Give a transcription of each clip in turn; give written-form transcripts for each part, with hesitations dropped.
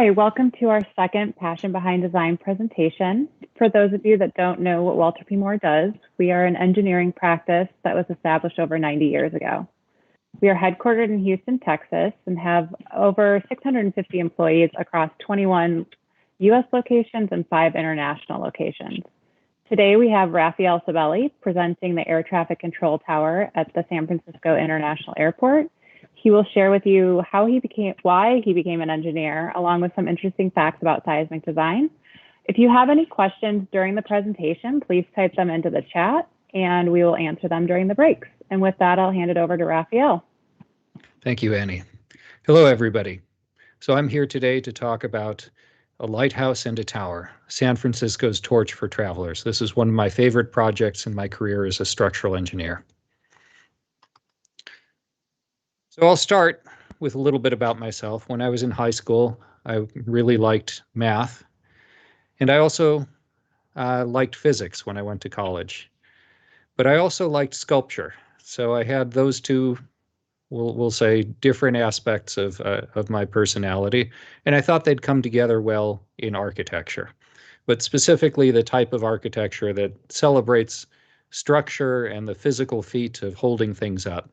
Hi, welcome to our second Passion Behind Design presentation. For those of you that don't know what Walter P. Moore does, we are an engineering practice that was established over 90 years ago. We are headquartered in Houston, Texas, and have over 650 employees across 21 US locations and 5 international locations. Today we have Rafael Sabelli presenting the air traffic control tower at the San Francisco International Airport. He will share with you why he became an engineer, along with some interesting facts about seismic design. If you have any questions during the presentation, please type them into the chat and we will answer them during the breaks. And with that, I'll hand it over to Rafael. Thank you, Annie. Hello, everybody. So I'm here today to talk about a lighthouse and a tower, San Francisco's torch for travelers. This is one of my favorite projects in my career as a structural engineer. So I'll start with a little bit about myself. When I was in high school, I really liked math, and I also liked physics when I went to college. But I also liked sculpture. So I had those two, we'll say, different aspects of my personality, and I thought they'd come together well in architecture, but specifically the type of architecture that celebrates structure and the physical feat of holding things up.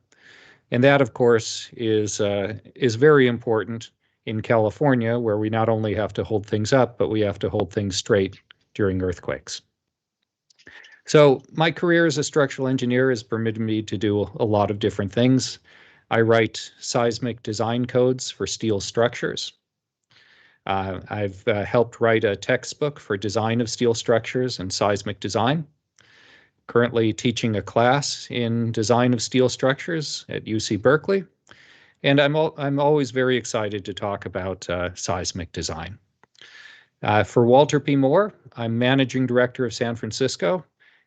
And that, of course, is very important in California, where we not only have to hold things up, but we have to hold things straight during earthquakes. So my career as a structural engineer has permitted me to do a lot of different things. I write seismic design codes for steel structures. I've helped write a textbook for design of steel structures and seismic design. Currently teaching a class in design of steel structures at UC Berkeley, and I'm always very excited to talk about seismic design. For Walter P. Moore, I'm managing director of San Francisco.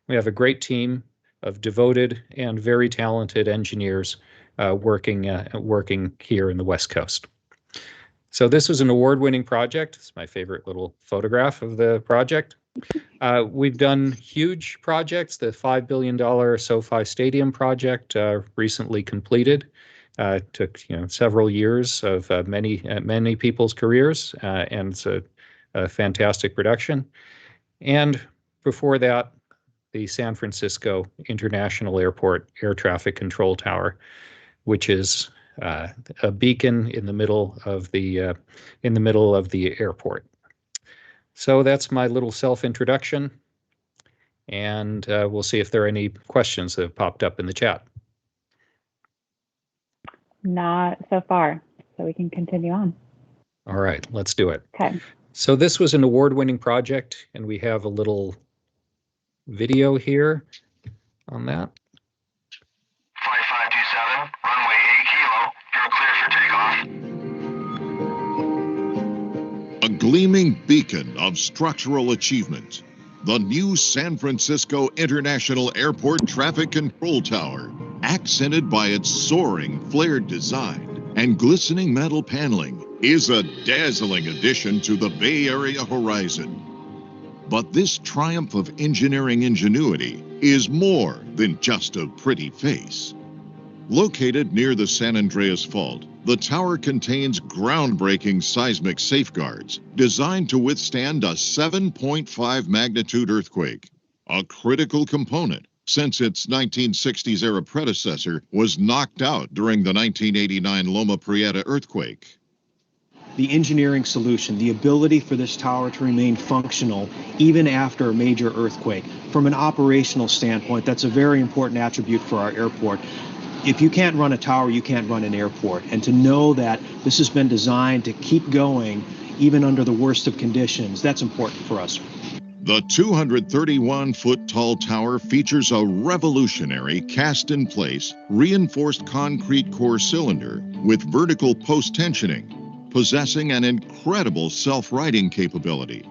We have a great team of devoted and very talented engineers working here in the West Coast. So this was an award-winning project. It's my favorite little photograph of the project. We've done huge projects. The $5 billion SoFi Stadium project recently completed. Took several years of many people's careers, and it's a fantastic production. And before that, the San Francisco International Airport Air Traffic Control Tower, which is a beacon in the middle of the airport. So that's my little self-introduction, and we'll see if there are any questions that have popped up in the chat. Not so far, so we can continue on. All right, let's do it. Okay. So this was an award-winning project, and we have a little video here on that. 5527, runway 8 kilo, you're clear for takeoff. A gleaming beacon of structural achievement, the new San Francisco International Airport Traffic Control Tower, accented by its soaring flared design and glistening metal paneling, is a dazzling addition to the Bay Area horizon. But this triumph of engineering ingenuity is more than just a pretty face. Located near the San Andreas Fault, the tower contains groundbreaking seismic safeguards designed to withstand a 7.5 magnitude earthquake, a critical component since its 1960s-era predecessor was knocked out during the 1989 Loma Prieta earthquake. The engineering solution, the ability for this tower to remain functional even after a major earthquake. From an operational standpoint, that's a very important attribute for our airport. If you can't run a tower, you can't run an airport. And to know that this has been designed to keep going even under the worst of conditions, that's important for us. The 231-foot-tall tower features a revolutionary cast-in-place, reinforced concrete core cylinder with vertical post-tensioning, possessing an incredible self-righting capability,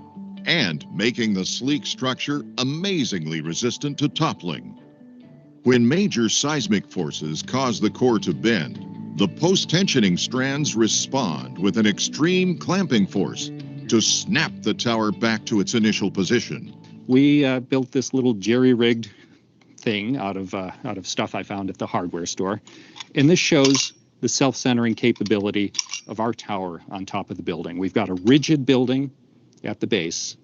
and making the sleek structure amazingly resistant to toppling. When major seismic forces cause the core to bend, the post-tensioning strands respond with an extreme clamping force to snap the tower back to its initial position. We built this little jerry-rigged thing out of stuff I found at the hardware store, and this shows the self-centering capability of our tower on top of the building. We've got a rigid building at the base,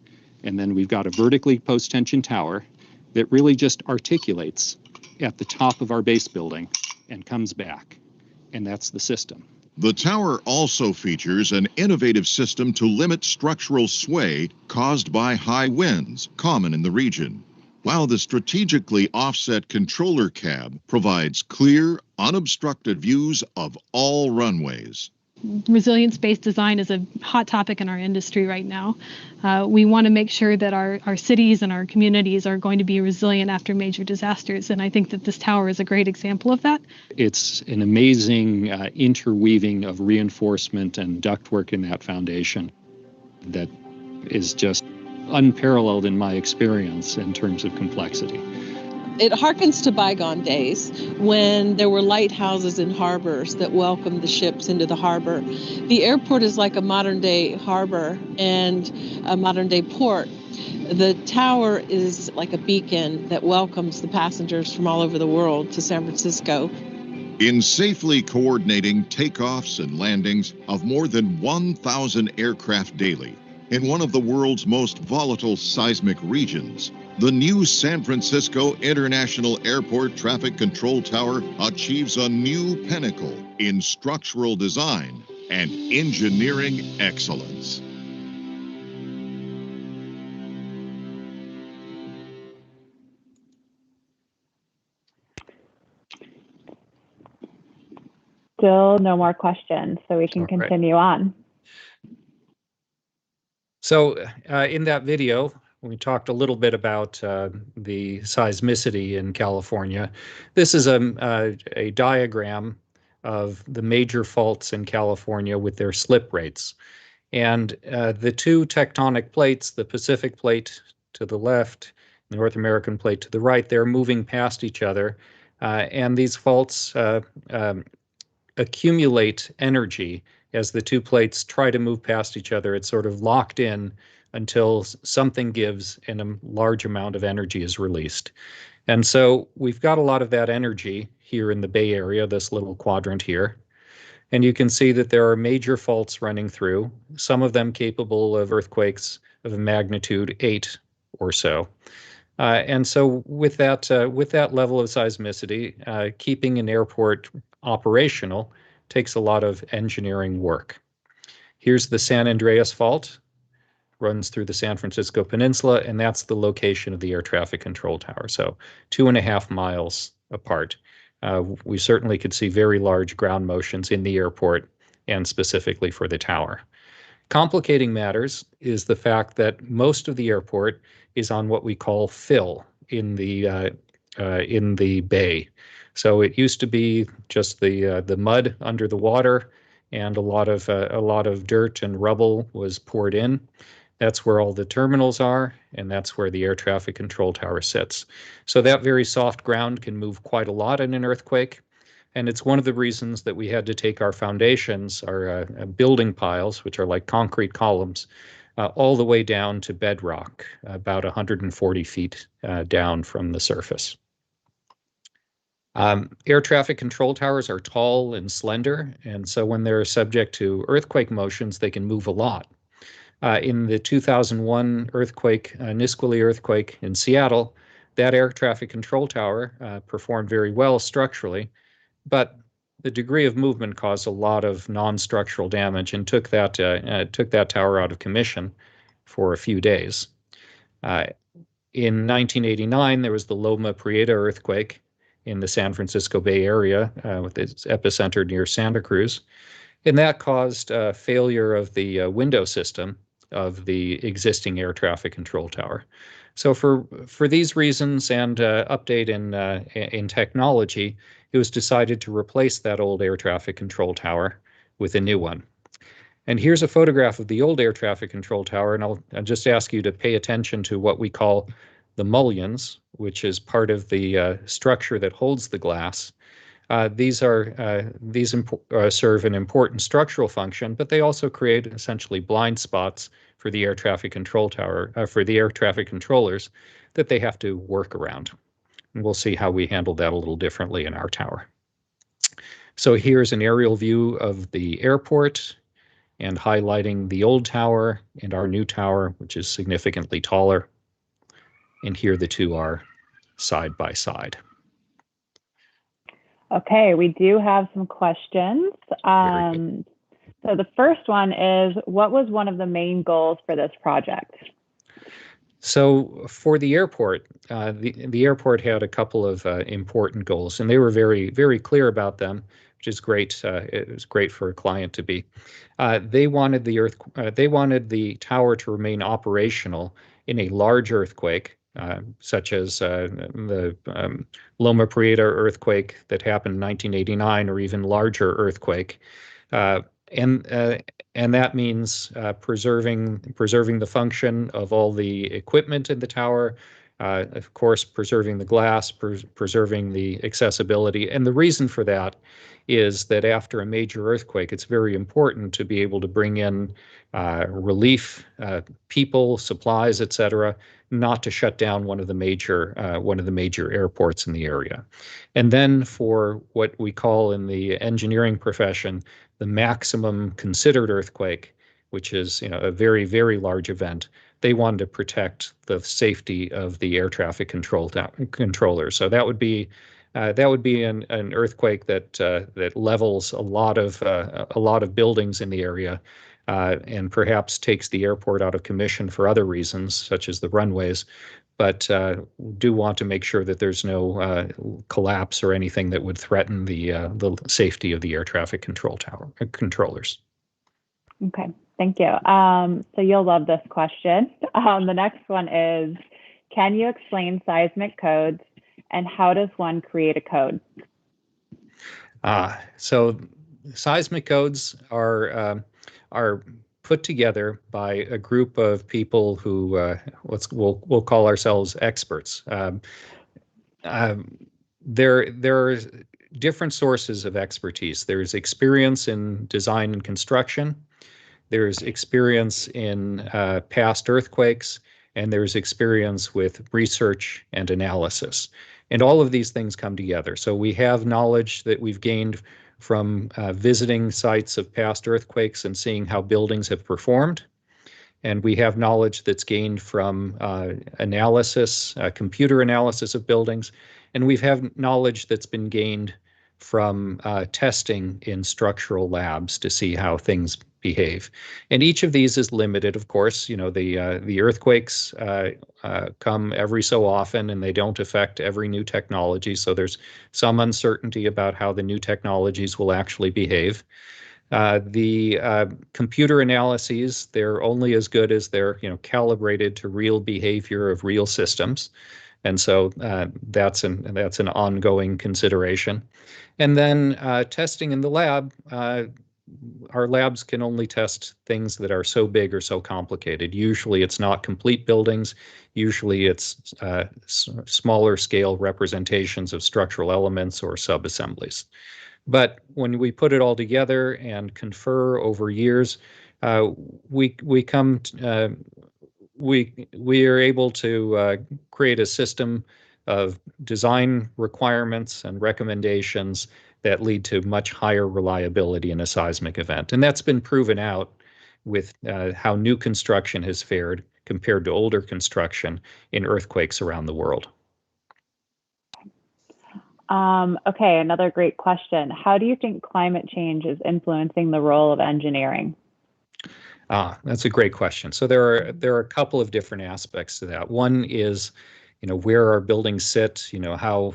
and then we've got a vertically post-tension tower that really just articulates at the top of our base building and comes back, and that's the system. The tower also features an innovative system to limit structural sway caused by high winds, common in the region, while the strategically offset controller cab provides clear, unobstructed views of all runways. Resilient space design is a hot topic in our industry right now. We want to make sure that our cities and our communities are going to be resilient after major disasters, and I think that this tower is a great example of that. It's an amazing interweaving of reinforcement and ductwork in that foundation that is just unparalleled in my experience in terms of complexity. It harkens to bygone days when there were lighthouses in harbors that welcomed the ships into the harbor. The airport is like a modern-day harbor and a modern-day port. The tower is like a beacon that welcomes the passengers from all over the world to San Francisco. In safely coordinating takeoffs and landings of more than 1,000 aircraft daily in one of the world's most volatile seismic regions, the new San Francisco International Airport Traffic Control Tower achieves a new pinnacle in structural design and engineering excellence. Still no more questions, so we can All right. continue on. So in that video, we talked a little bit about the seismicity in California. This is a diagram of the major faults in California with their slip rates. And the two tectonic plates, the Pacific plate to the left, the North American plate to the right, they're moving past each other. And these faults accumulate energy as the two plates try to move past each other. It's sort of locked in until something gives and a large amount of energy is released. And so we've got a lot of that energy here in the Bay Area, this little quadrant here. And you can see that there are major faults running through, some of them capable of earthquakes of a magnitude 8 or so. And so with that level of seismicity, keeping an airport operational takes a lot of engineering work. Here's the San Andreas Fault, runs through the San Francisco Peninsula, and that's the location of the air traffic control tower. So 2.5 miles apart. We certainly could see very large ground motions in the airport and specifically for the tower. Complicating matters is the fact that most of the airport is on what we call fill in the bay. So it used to be just the mud under the water, and a lot of dirt and rubble was poured in. That's where all the terminals are, and that's where the air traffic control tower sits. So that very soft ground can move quite a lot in an earthquake, and it's one of the reasons that we had to take our foundations, our building piles, which are like concrete columns, all the way down to bedrock, about 140 feet down from the surface. Air traffic control towers are tall and slender, and so when they're subject to earthquake motions, they can move a lot. In the 2001 earthquake, Nisqually earthquake in Seattle, that air traffic control tower performed very well structurally, but the degree of movement caused a lot of non-structural damage and took that tower out of commission for a few days. In 1989, there was the Loma Prieta earthquake in the San Francisco Bay Area with its epicenter near Santa Cruz, and that caused failure of the window system of the existing air traffic control tower. So for these reasons and update in technology, it was decided to replace that old air traffic control tower with a new one. And here's a photograph of the old air traffic control tower, and I'll just ask you to pay attention to what we call the mullions, which is part of the structure that holds the glass. These serve an important structural function, but they also create essentially blind spots for the air traffic control tower, for the air traffic controllers that they have to work around. And we'll see how we handle that a little differently in our tower. So here's an aerial view of the airport and highlighting the old tower and our new tower, which is significantly taller. And here the two are side by side. Okay, we do have some questions. So the first one is, what was one of the main goals for this project? So for the airport, the airport had a couple of important goals, and they were very, very clear about them, which is great. It was great for a client to be. They wanted the tower to remain operational in a large earthquake, such as the Loma Prieta earthquake that happened in 1989, or even larger earthquake. And that means preserving the function of all the equipment in the tower, of course, preserving the glass, preserving the accessibility. And the reason for that is that after a major earthquake, it's very important to be able to bring in relief, people, supplies, etc., not to shut down one of the major airports in the area. And then for what we call in the engineering profession the maximum considered earthquake, which is a very, very large event, they wanted to protect the safety of the air traffic controllers. So that would be an earthquake that levels a lot of buildings in the area, and perhaps takes the airport out of commission for other reasons, such as the runways. But do want to make sure that there's no collapse or anything that would threaten the safety of the air traffic controllers. Okay, thank you. So you'll love this question. The next one is, can you explain seismic codes and how does one create a code? So seismic codes are put together by a group of people who we'll call ourselves experts. There are different sources of expertise. There's experience in design and construction. There's experience in past earthquakes, and there's experience with research and analysis. And all of these things come together. So we have knowledge that we've gained from visiting sites of past earthquakes and seeing how buildings have performed. And we have knowledge that's gained from analysis, computer analysis of buildings. And we have knowledge that's been gained from testing in structural labs to see how things behave. And each of these is limited, of course. The earthquakes come every so often, and they don't affect every new technology. So there's some uncertainty about how the new technologies will actually behave. The computer analyses, they're only as good as they're calibrated to real behavior of real systems. And so that's an ongoing consideration. And then testing in the lab, our labs can only test things that are so big or so complicated. Usually it's not complete buildings. Usually it's smaller scale representations of structural elements or subassemblies. But when we put it all together and confer over years, we are able to create a system of design requirements and recommendations that lead to much higher reliability in a seismic event. And that's been proven out with how new construction has fared compared to older construction in earthquakes around the world. Okay, another great question. How do you think climate change is influencing the role of engineering? That's a great question. So there are a couple of different aspects to that. One is, where our buildings sit, how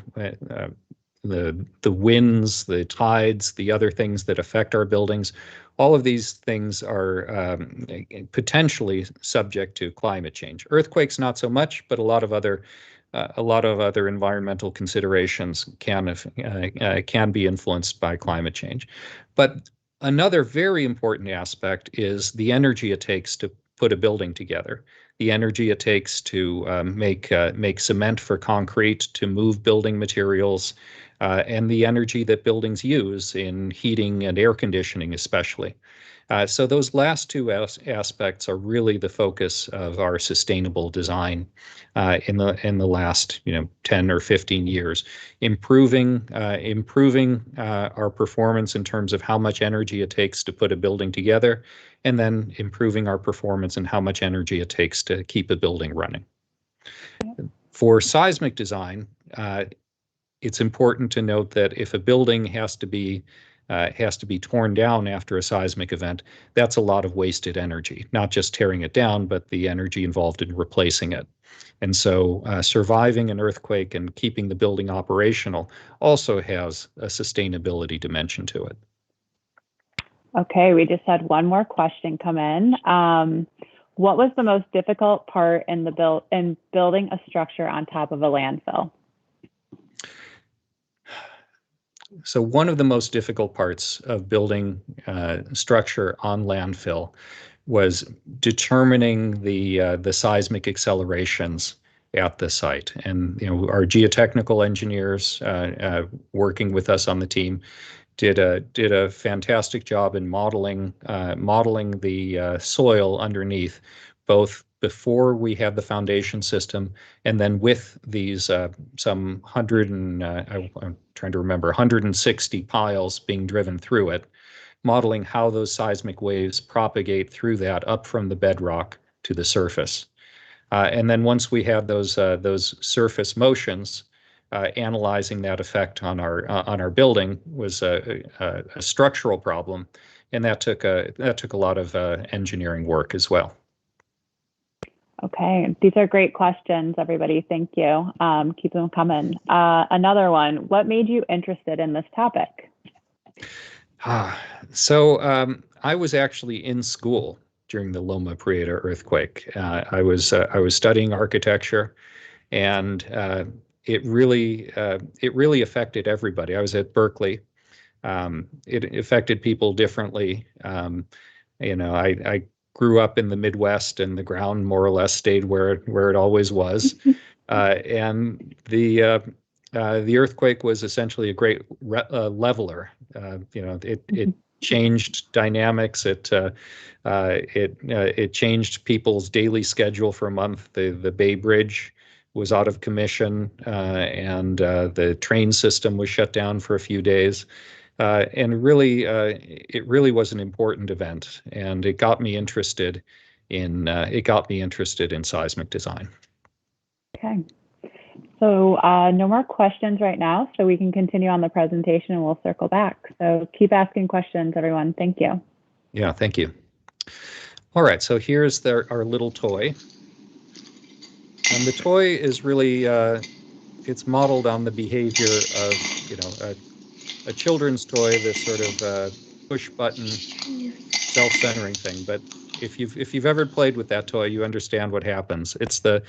the winds, the tides, the other things that affect our buildings, all of these things are potentially subject to climate change. Earthquakes, not so much, but a lot of other environmental considerations can be influenced by climate change. But another very important aspect is the energy it takes to put a building together, the energy it takes to make cement for concrete, to move building materials, and the energy that buildings use in heating and air conditioning especially. So those last two aspects are really the focus of our sustainable design in the last 10 or 15 years, improving our performance in terms of how much energy it takes to put a building together, and then improving our performance in how much energy it takes to keep a building running. For seismic design, it's important to note that if a building has to be torn down after a seismic event, that's a lot of wasted energy, not just tearing it down, but the energy involved in replacing it. And so surviving an earthquake and keeping the building operational also has a sustainability dimension to it. Okay, we just had one more question come in. What was the most difficult part in building a structure on top of a landfill? So one of the most difficult parts of building structure on landfill was determining the seismic accelerations at the site. And our geotechnical engineers working with us on the team did a fantastic job in modeling the soil underneath, both before we had the foundation system, and then with these some 160 piles being driven through it, modeling how those seismic waves propagate through that up from the bedrock to the surface. And then once we had those surface motions, analyzing that effect on our building was a structural problem, and that took a lot of engineering work as well. Okay, these are great questions, everybody. Thank you. Keep them coming. Another one, what made you interested in this topic? So I was actually in school during the Loma Prieta earthquake. I was studying architecture, and it really affected everybody. I was at Berkeley. It affected people differently. I grew up in the Midwest, and the ground more or less stayed where it always was. And the earthquake was essentially a great leveler. It changed dynamics. It changed people's daily schedule for a month. The Bay Bridge was out of commission, and the train system was shut down for a few days. And it really was an important event, and it got me interested in seismic design. Okay, so no more questions right now, so we can continue on the presentation and we'll circle back. So keep asking questions, everyone. Thank you. Yeah, thank you. All right, so here's our little toy. And the toy is really, it's modeled on the behavior of, a children's toy, this sort of push button, self-centering thing. But if you've ever played with that toy, you understand what happens. It's the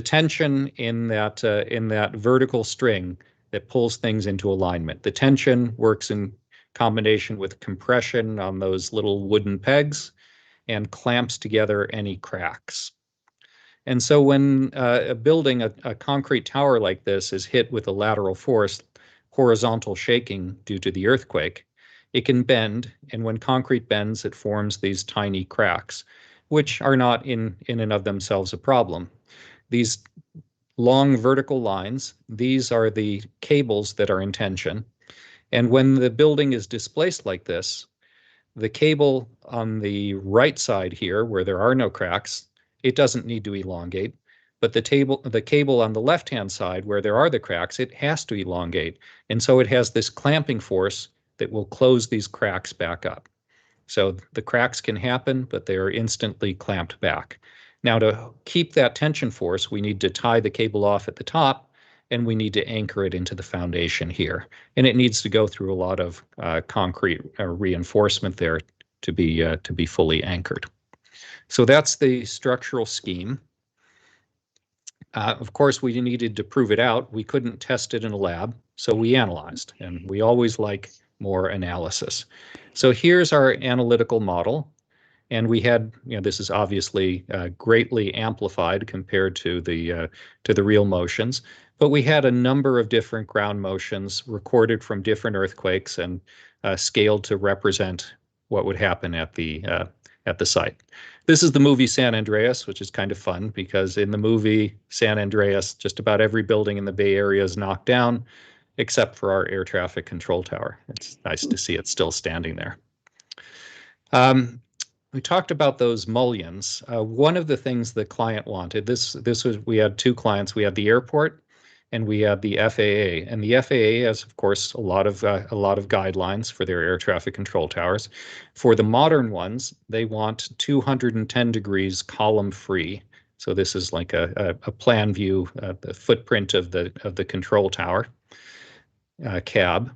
tension in that vertical string that pulls things into alignment. The tension works in combination with compression on those little wooden pegs and clamps together any cracks. And so when a building, a concrete tower like this, is hit with a lateral force, horizontal shaking due to the earthquake, it can bend, and when concrete bends, it forms these tiny cracks, which are not in and of themselves a problem. These long vertical lines, these are the cables that are in tension, and when the building is displaced like this, the cable on the right side here, where there are no cracks, it doesn't need to elongate. But the cable on the left-hand side, where there are the cracks, it has to elongate. And so it has this clamping force that will close these cracks back up. So the cracks can happen, but they are instantly clamped back. Now, to keep that tension force, we need to tie the cable off at the top, and we need to anchor it into the foundation here. And it needs to go through a lot of concrete reinforcement there to be fully anchored. So that's the structural scheme. Of course, we needed to prove it out. We couldn't test it in a lab, so we analyzed, and we always like more analysis. So here's our analytical model, and we had, this is obviously greatly amplified compared to the real motions, but we had a number of different ground motions recorded from different earthquakes and scaled to represent what would happen at the site. This is the movie San Andreas, which is kind of fun because in the movie San Andreas, just about every building in the Bay Area is knocked down, except for our air traffic control tower. It's nice to see it still standing there. We talked about those mullions. One of the things the client wanted, we had two clients. We had the airport and we had the FAA. And the FAA has, of course, a lot of guidelines for their air traffic control towers. For the modern ones, they want 210 degrees column free. So this is like a plan view, the footprint of the control tower cab.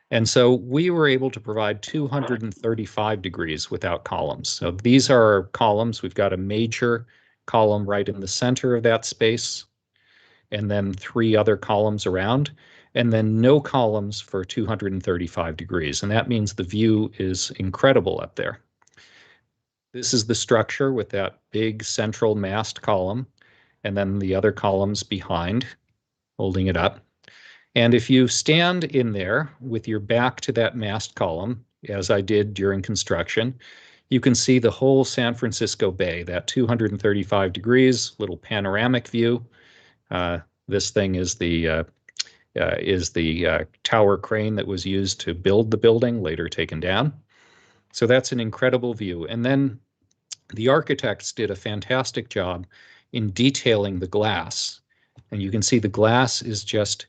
And so we were able to provide 235 degrees without columns. So these are our columns. We've got a major column right in the center of that space, and then 3 other columns around, and then no columns for 235 degrees. And that means the view is incredible up there. This is the structure with that big central mast column, and then the other columns behind, holding it up. And if you stand in there with your back to that mast column, as I did during construction, you can see the whole San Francisco Bay, that 235 degrees, little panoramic view. This thing is the tower crane that was used to build the building, later taken down. So that's an incredible view. And then the architects did a fantastic job in detailing the glass. And you can see the glass is just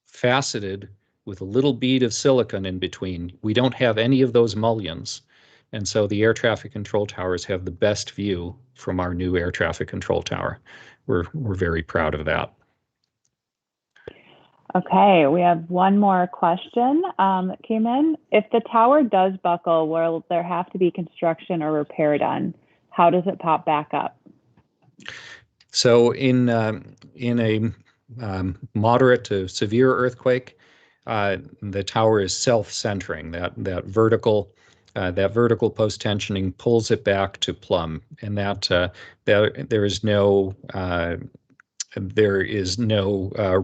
faceted with a little bead of silicon in between. We don't have any of those mullions. And so the air traffic control towers have the best view from our new air traffic control tower. We're very proud of that. Okay, we have one more question that came in. If the tower does buckle, will there have to be construction or repair done? How does it pop back up? So in a moderate to severe earthquake, the tower is self-centering. That vertical post-tensioning pulls it back to plumb, and there is no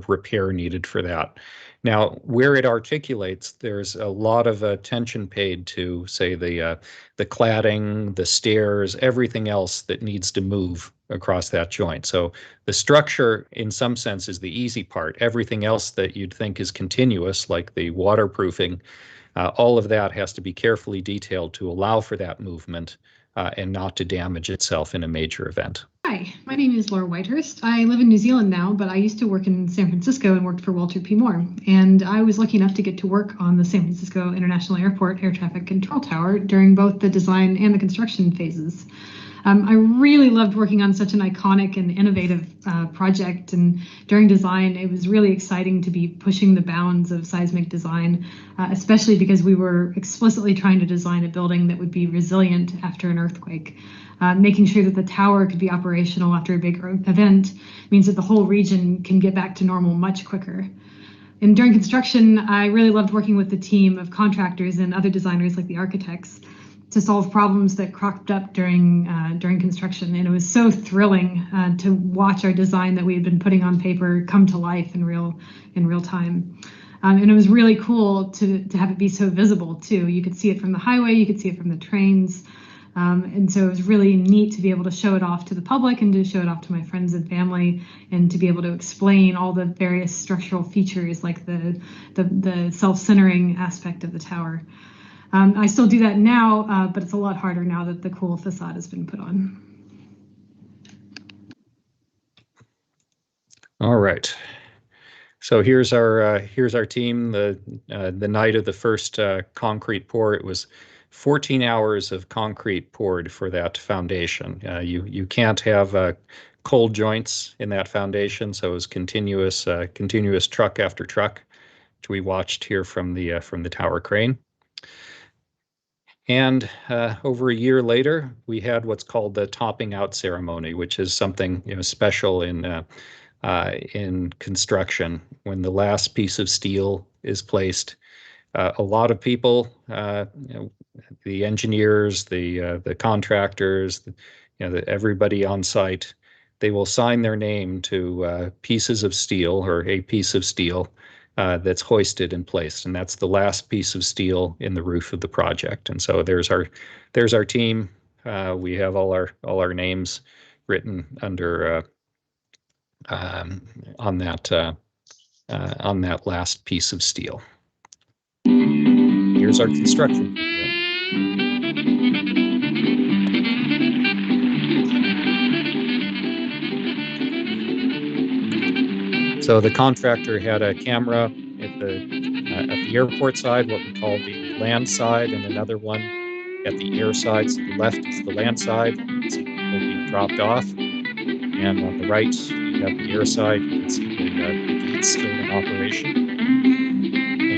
repair needed for that. Now, where it articulates, there's a lot of attention paid to, say, the cladding, the stairs, everything else that needs to move across that joint. So the structure, in some sense, is the easy part. Everything else that you'd think is continuous, like the waterproofing, all of that has to be carefully detailed to allow for that movement and not to damage itself in a major event. Hi, my name is Laura Whitehurst. I live in New Zealand now, but I used to work in San Francisco and worked for Walter P. Moore. And I was lucky enough to get to work on the San Francisco International Airport Air Traffic Control Tower during both the design and the construction phases. I really loved working on such an iconic and innovative project, and during design it was really exciting to be pushing the bounds of seismic design, especially because we were explicitly trying to design a building that would be resilient after an earthquake. Making sure that the tower could be operational after a big event means that the whole region can get back to normal much quicker. And during construction, I really loved working with the team of contractors and other designers like the architects to solve problems that cropped up during construction. And it was so thrilling to watch our design that we had been putting on paper come to life in real time. And it was really cool to have it be so visible too. You could see it from the highway, you could see it from the trains. And so it was really neat to be able to show it off to the public and to show it off to my friends and family, and to be able to explain all the various structural features like the self-centering aspect of the tower. I still do that now, but it's a lot harder now that the cool facade has been put on. All right. So here's our team. The night of the first concrete pour, it was 14 hours of concrete poured for that foundation. You can't have cold joints in that foundation, so it was continuous truck after truck, which we watched here from the tower crane. And over a year later, we had what's called the topping out ceremony, which is something special in construction. When the last piece of steel is placed, a lot of people, the engineers, the contractors, everybody on site, they will sign their name to pieces of steel or a piece of steel, that's hoisted and placed, and that's the last piece of steel in the roof of the project. And so there's our team. We have all our names written under on that last piece of steel. Here's our construction. So the contractor had a camera at the airport side, what we call the land side, and another one at the air side. So the left is the land side, you can see people being dropped off. And on the right, you have the air side, you can see the gates still in operation.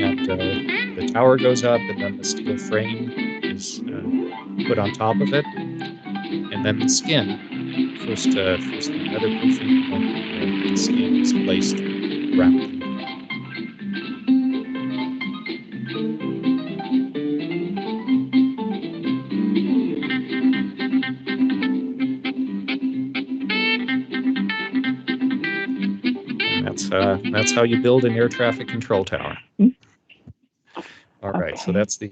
And the tower goes up, and then the steel frame is put on top of it. And then the skin, first the weatherproofing, then the skin is placed around it. That's how you build an air traffic control tower. All right, so that's the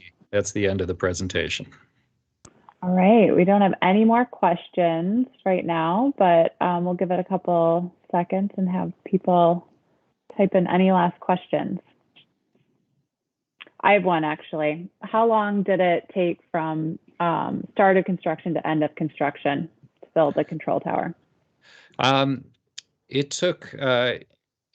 end of the presentation. All right, we don't have any more questions right now, but we'll give it a couple seconds and have people type in any last questions. I have one actually. How long did it take from start of construction to end of construction to build the control tower?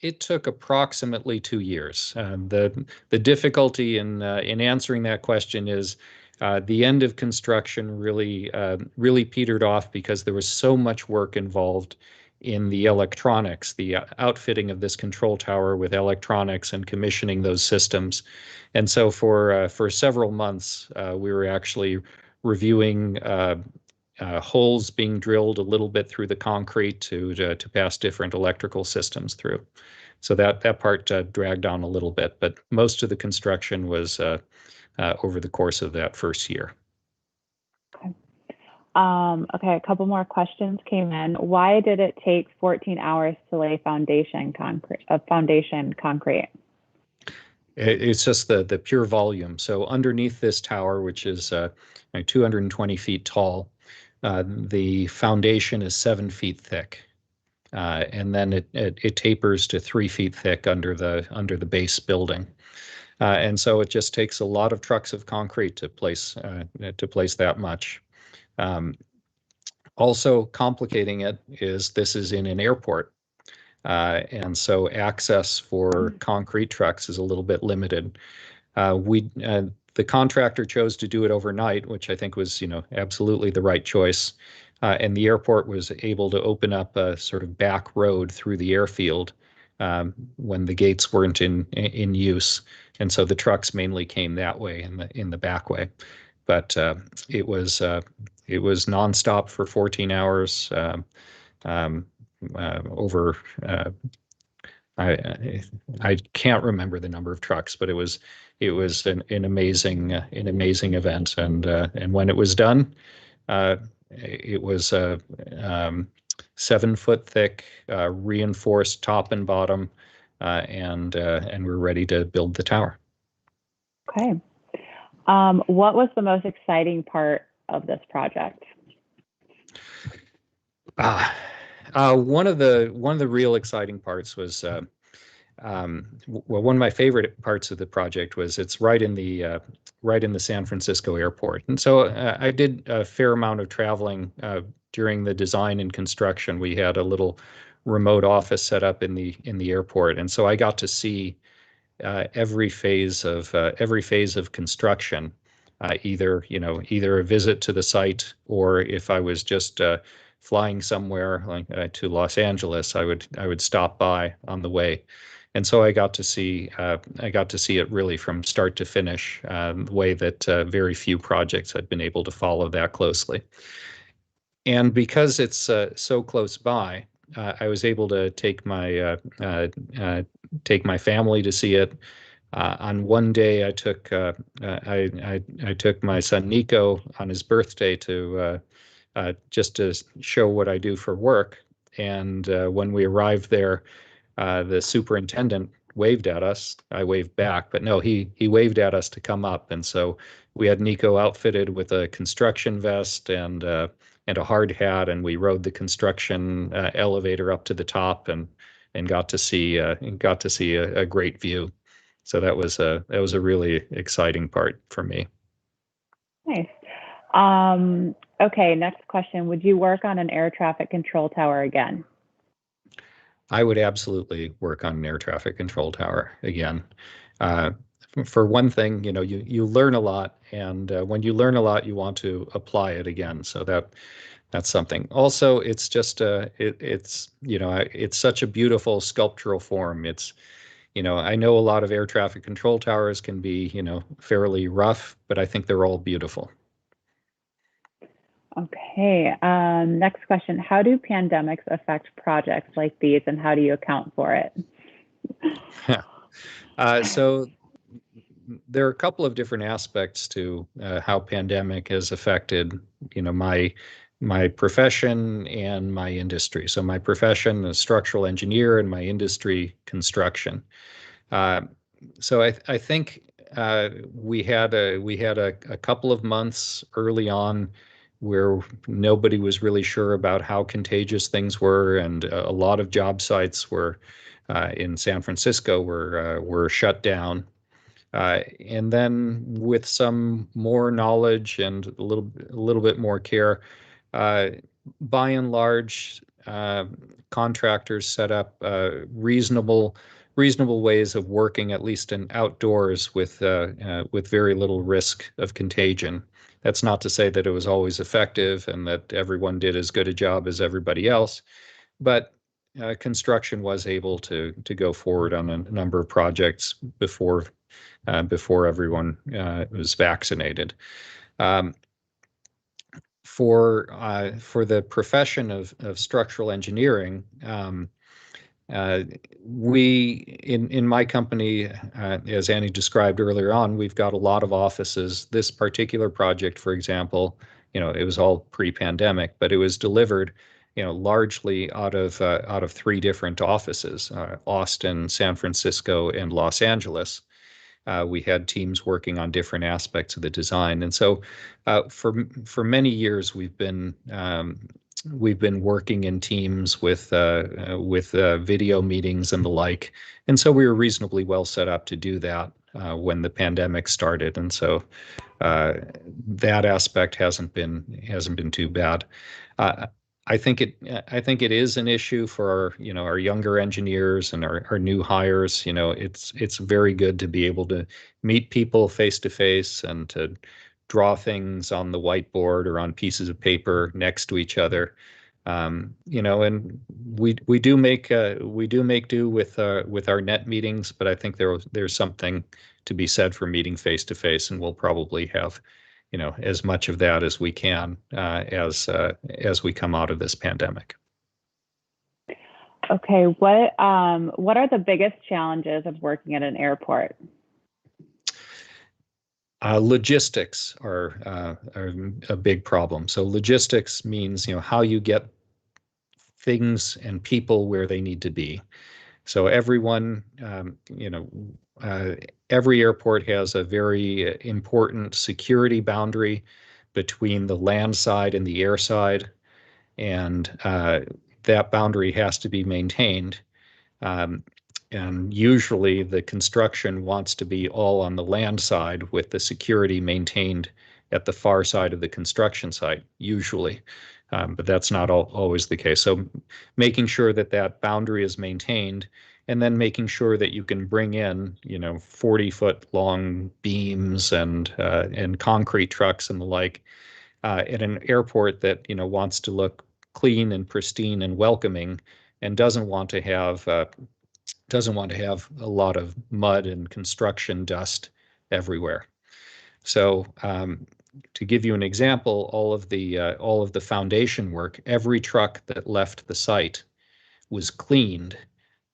It took approximately 2 years. The difficulty in answering that question is the end of construction really petered off because there was so much work involved in the electronics, the outfitting of this control tower with electronics and commissioning those systems. And so for several months, we were actually reviewing holes being drilled a little bit through the concrete to pass different electrical systems through. So that part dragged on a little bit, but most of the construction was over the course of that first year. Okay. Okay, a couple more questions came in. Why did it take 14 hours to lay foundation concrete? It's just the pure volume. So underneath this tower, which is 220 feet tall, the foundation is 7 feet thick, and then it tapers to 3 feet thick under the base building, and so it just takes a lot of trucks of concrete to place that much. Also complicating it is this is in an airport, and so access for concrete trucks is a little bit limited. The contractor chose to do it overnight, which I think was, absolutely the right choice. And the airport was able to open up a sort of back road through the airfield when the gates weren't in use, and so the trucks mainly came that way in the back way. But it was nonstop for 14 hours over. I can't remember the number of trucks, but it was an amazing event, and when it was done, it was 7 foot thick, reinforced top and bottom, and we're ready to build the tower. Okay. What was the most exciting part of this project? One of the real exciting parts was, one of my favorite parts of the project was it's right in the San Francisco airport, and so I did a fair amount of traveling during the design and construction. We had a little remote office set up in the airport, and so I got to see every phase of construction. Either a visit to the site, or if I was just flying somewhere like to Los Angeles, I would stop by on the way, and so I got to see it really from start to finish, the way that very few projects had been able to follow that closely. And because it's so close by, I was able to take my family to see it. On one day, I took my son Nico on his birthday to just to show what I do for work. And when we arrived there, the superintendent waved at us. I waved back, but no, he waved at us to come up. And so we had Nico outfitted with a construction vest and a hard hat, and we rode the construction elevator up to the top and got to see a great view. So that was a really exciting part for me. Nice. Okay, next question. Would you work on an air traffic control tower again? I would absolutely work on an air traffic control tower again. For one thing, you learn a lot, and when you learn a lot, you want to apply it again. So that's something. Also, it's just it's such a beautiful sculptural form. I know a lot of air traffic control towers can be fairly rough, but I think they're all beautiful. Okay, next question. How do pandemics affect projects like these, and how do you account for it? So there are a couple of different aspects to how pandemic has affected, my profession and my industry. So my profession is structural engineer, and my industry construction. So I think we had a couple of months early on where nobody was really sure about how contagious things were, and a lot of job sites were in San Francisco were shut down. And then with some more knowledge and a little bit more care, by and large, contractors set up reasonable ways of working, at least in outdoors, with very little risk of contagion. That's not to say that it was always effective and that everyone did as good a job as everybody else, but construction was able to go forward on a number of projects before everyone was vaccinated. For the profession of structural engineering, we in my company, as Annie described earlier on, we've got a lot of offices. This particular project, for example, it was all pre-pandemic, but it was delivered, largely out of three different offices: Austin, San Francisco, and Los Angeles. We had teams working on different aspects of the design, and so for many years we've been working in teams with video meetings and the like, and so we were reasonably well set up to do that when the pandemic started, and so that aspect hasn't been too bad. I think it is an issue for our younger engineers and our new hires. It's very good to be able to meet people face to face and to draw things on the whiteboard or on pieces of paper next to each other. And we do make do with our net meetings, but I think there's something to be said for meeting face to face, and we'll probably have as much of that as we can as we come out of this pandemic. Okay, what are the biggest challenges of working at an airport? Logistics are a big problem. So logistics means how you get things and people where they need to be. So everyone, every airport has a very important security boundary between the land side and the air side, and that boundary has to be maintained. And usually the construction wants to be all on the land side, with the security maintained at the far side of the construction site, usually. But that's not always the case. So making sure that boundary is maintained, and then making sure that you can bring in 40-foot long beams and concrete trucks and the like at an airport that wants to look clean and pristine and welcoming, and doesn't want to have a lot of mud and construction dust everywhere. So to give you an example, all of the foundation work, every truck that left the site was cleaned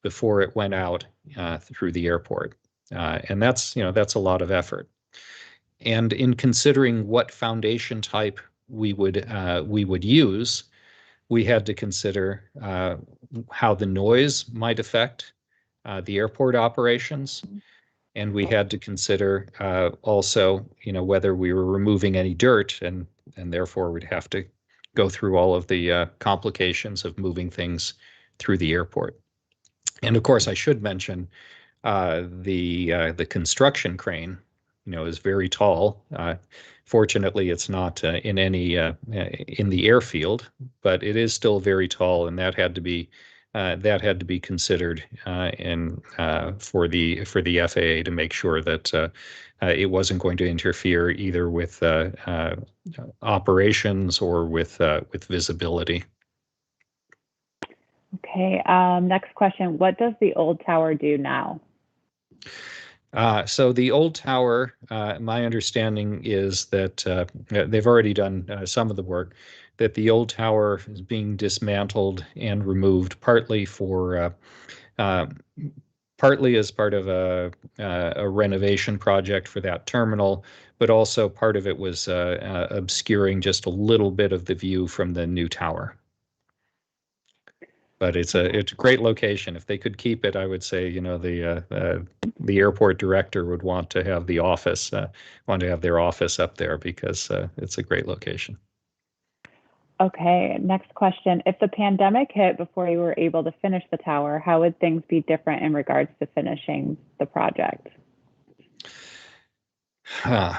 before it went out through the airport, and that's a lot of effort. And in considering what foundation type we would use, we had to consider how the noise might affect the airport operations. And we had to consider also, whether we were removing any dirt, and therefore we'd have to go through all of the complications of moving things through the airport. And of course, I should mention the construction crane, is very tall. Fortunately, it's not in the airfield, but it is still very tall, and that had to be considered for the FAA to make sure that it wasn't going to interfere either with operations or with visibility. Okay, next question. What does the old tower do now? So the old tower, my understanding is that they've already done some of the work, that the old tower is being dismantled and removed partly partly as part of a renovation project for that terminal, but also part of it was obscuring just a little bit of the view from the new tower. But it's a great location. If they could keep it, I would say, the airport director would want to have their office up there, because it's a great location. Okay, next question. If the pandemic hit before you were able to finish the tower, how would things be different in regards to finishing the project? I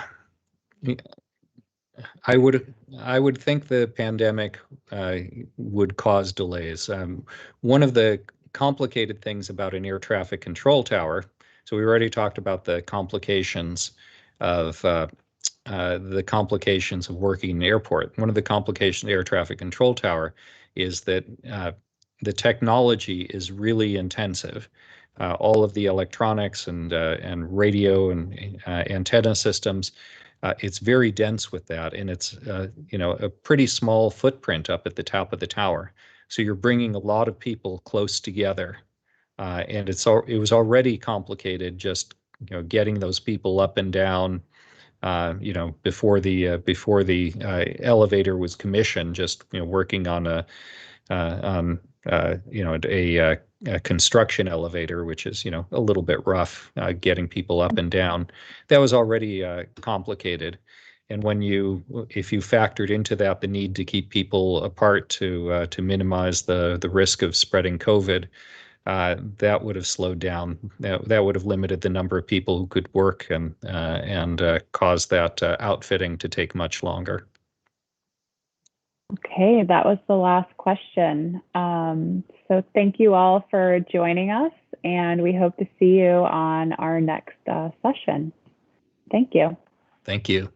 would think the pandemic would cause delays. One of the complicated things about an air traffic control tower, so we already talked about the complications of working in an airport. One of the complications of air traffic control tower is that the technology is really intensive. All of the electronics and radio and antenna systems. It's very dense with that, and it's a pretty small footprint up at the top of the tower. So you're bringing a lot of people close together, and it was already complicated just getting those people up and down. Before the elevator was commissioned, just working on a construction elevator, which is a little bit rough, getting people up and down. That was already complicated, and if you factored into that the need to keep people apart to minimize the risk of spreading COVID, that would have slowed down. That would have limited the number of people who could work, and caused that outfitting to take much longer. Okay, that was the last question. So thank you all for joining us, and we hope to see you on our next session. Thank you. Thank you.